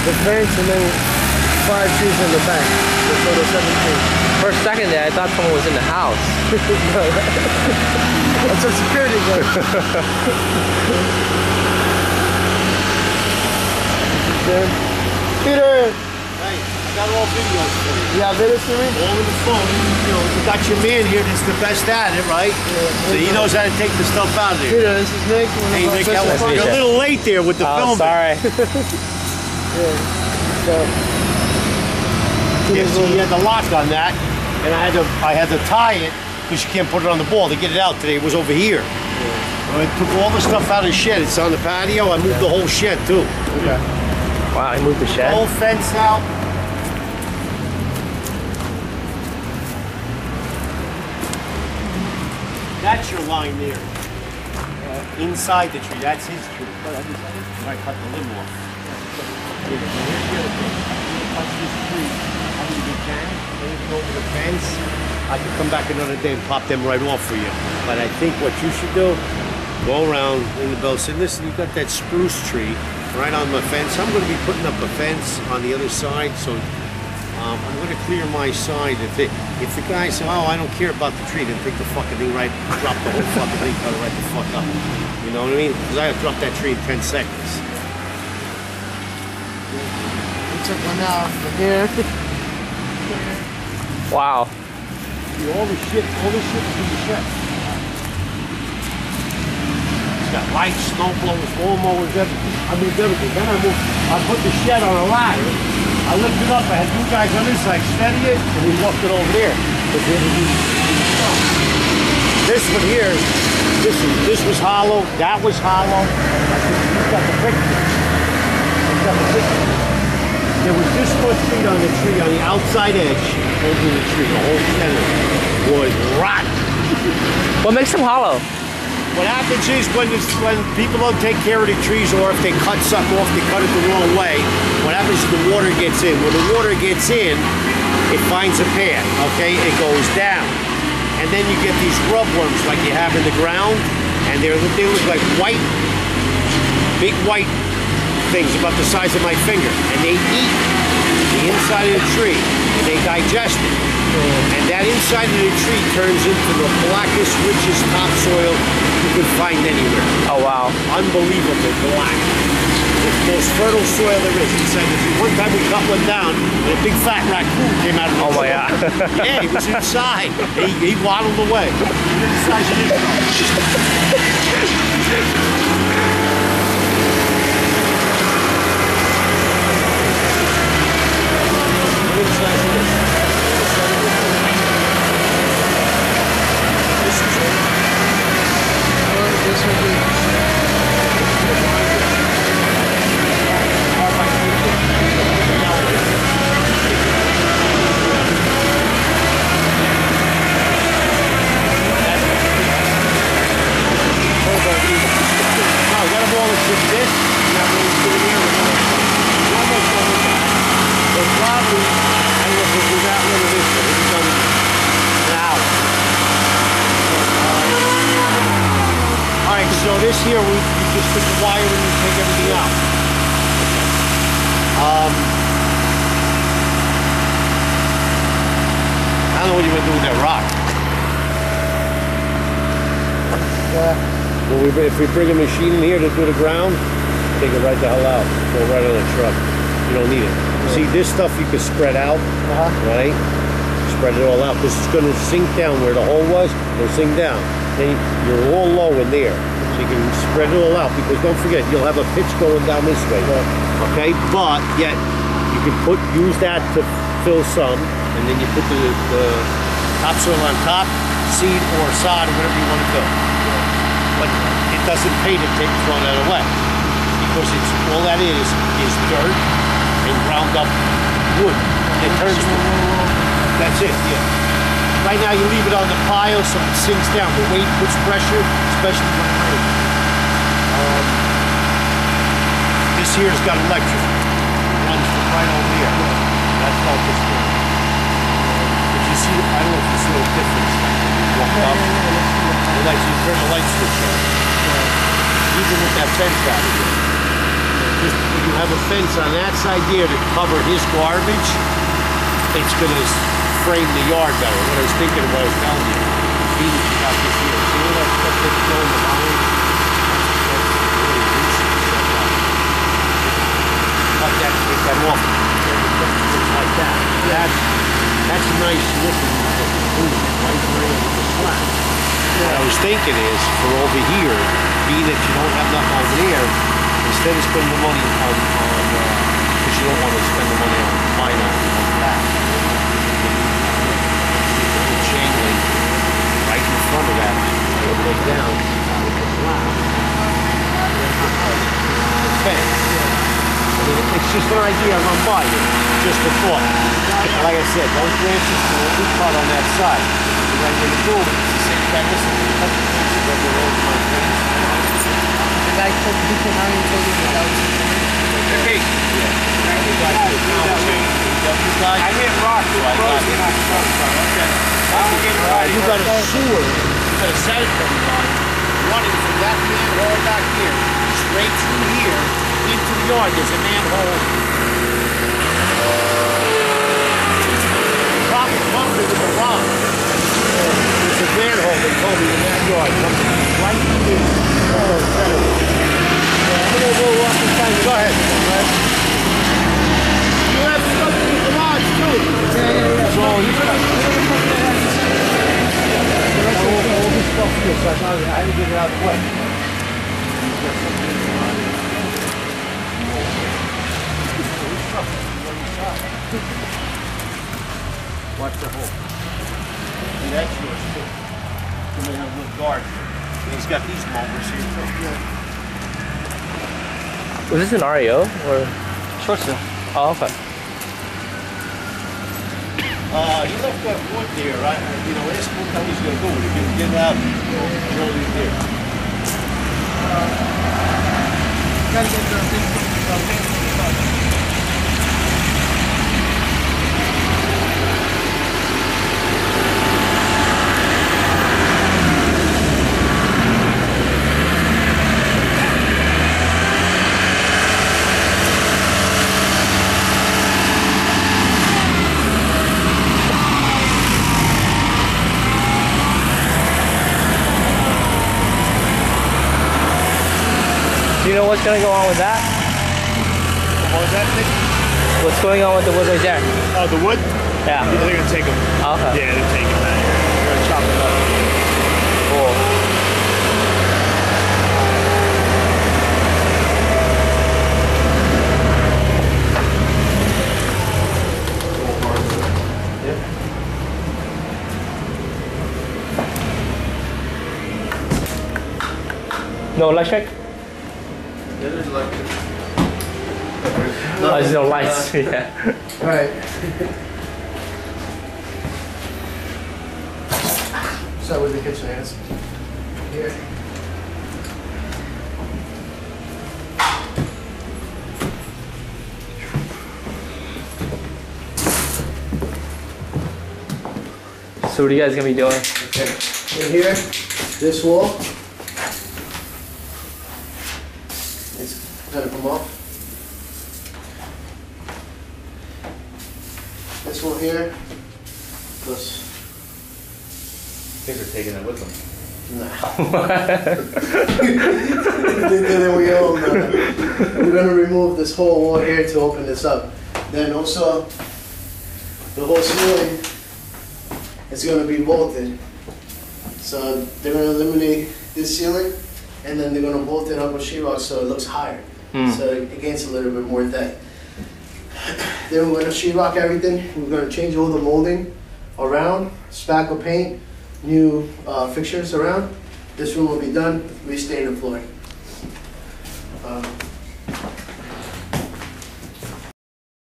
the fence and then 5 trees in the back. So there's 7 trees. For a second there, I thought someone was in the house. No, that's a security guard. Peter! Hey, I got all videos for you. You have videos for me? All in the phone. You know, you got your man here that's the best at it, right? Yeah, so he knows how to take the stuff out of there. Peter, this is Nick. Hey, Nick, you're a little late there with the film. Sorry. Yeah. So, yeah, so he had the lock on that, and I had to tie it because you can't put it on the ball to get it out today. It was over here. I took all the stuff out of the shed. It's on the patio. I moved the whole shed too. Okay. Wow, he moved the shed. Whole fence out. That's your line there. Inside the tree. That's his tree. I cut the limb off. Here's the other thing. Cut this tree. I mean, you can. Anything over the fence, I can come back another day and pop them right off for you. But I think what you should do, go around in the bell, say, listen, you got that spruce tree right on my fence. I'm going to be putting up a fence on the other side, so I'm going to clear my side. If the guy says, oh, I don't care about the tree, then take the fucking thing right, drop the whole fucking thing, cut it right the fuck up. You know what I mean? Because I have to drop that tree in 10 seconds. we took one out from here. Wow. See, all this shit is in the shed. It's got lights, snow blowers, lawnmowers, everything. I moved everything. Then I put the shed on a ladder. I lifted it up. I had 2 guys on this side steady it, and we walked it over there. This one here, this was hollow. That was hollow. He's got the picture. He's got the picture. There was this much feet on the tree, on the outside edge, over the tree. The whole center was rotten. What makes them hollow? What happens is when people don't take care of the trees, or if they cut something off, they cut it the wrong way, what happens is the water gets in. When the water gets in, it finds a path, okay? It goes down. And then you get these grub worms like you have in the ground, and they look like white, big white things about the size of my finger. And they eat the inside of the tree, and they digest it. And that inside of the tree turns into the blackest, richest topsoil you can find anywhere. Oh, wow. Unbelievable black. It's the most fertile soil there is. Inside the tree. One time we cut one down, and a big fat raccoon came out of the Oh, my God. Yeah, he was inside. He waddled away. Look at the size of this one. So this here, we just put the wire in and take everything out. I don't know what you want to do with that rock. Well, if we bring a machine in here to do the ground, take it right the hell out. Go right on the truck. You don't need it. See, this stuff you can spread out, right? Spread it all out, because it's going to sink down where the hole was. It'll sink down. Then you're all low in there. So you can spread it all out, because don't forget, you'll have a pitch going down this way. Okay? But yet you can use that to fill some, and then you put the topsoil on top, seed or sod or whatever you want to do. But it doesn't pay to throw that away, because it's all that is dirt and ground up wood. It turns to that's it, yeah. Right now you leave it on the pile so it sinks down. The weight puts pressure, especially when it rains. This here's got electric. It runs from right over here. That's all this thing. If you see, I don't know if you see the difference. You walk up, the lights, you turn the light switch on. Even with that fence out here. just if you have a fence on that side there to cover his garbage, it's gonna frame the yard better. What I was thinking of what I was telling you. He got this here. See all that stuff that's going behind? Cut that, take that off. Just like that. That's nice looking. Right there with the slab. What I was thinking is, for over here, being that you don't have nothing over there, instead of spending the money on because you don't want to spend the money on pineapple on that. Chain link right in front of that. It'll go down with the slab. Okay. I mean, it's just an idea I'm by it. Just a thought. Like I said, those branches will be cut on that side. You're right in the building. It's the same guy. Listen, cut the branches over the road. The guy told me he told me that was Okay. Yeah. I hit rock. You got a sewer. You got a sanitary line running from that manhole back here straight through here into the yard. There's a manhole. Probably with a rock. There's a manhole they told me in that yard. Right through this. I'm gonna go walk inside. Go ahead. You have stuff in the garage too. Yeah. So you got all this stuff here, so I had to get it out of the way. Watch the hole. And that's yours too. You may have a little garden. And he's got these mulberries here too. Was this an REO or? short sale. Oh, okay. He left that wood there, right? You know, ask him how he's going to do it. He's going to get it out. Really there. Gotta get the thing. Do you know what's gonna go on with that? What was that thing? What's going on with the wood right there? Oh, the wood? Yeah. They're going to take them. Okay. Yeah, they're taking that. They're going to chop it up. Cool. No electric? Yeah, there's electric. No, there's no lights. Yeah. Right. So where the kitchen is. Here. So what are you guys gonna be doing? Okay. In here, this wall. It's gonna come off. This one here. Plus. I think they're taking it with them. Nah. Then we all know. We're gonna remove this whole wall here to open this up. Then also, the whole ceiling is gonna be bolted. So they're gonna eliminate this ceiling, and then they're gonna bolt it up with sheetrock so it looks higher. So it gains a little bit more depth. Then we're gonna sheetrock everything. We're gonna change all the molding around, spackle paint, new fixtures around. This room will be done, restain the floor.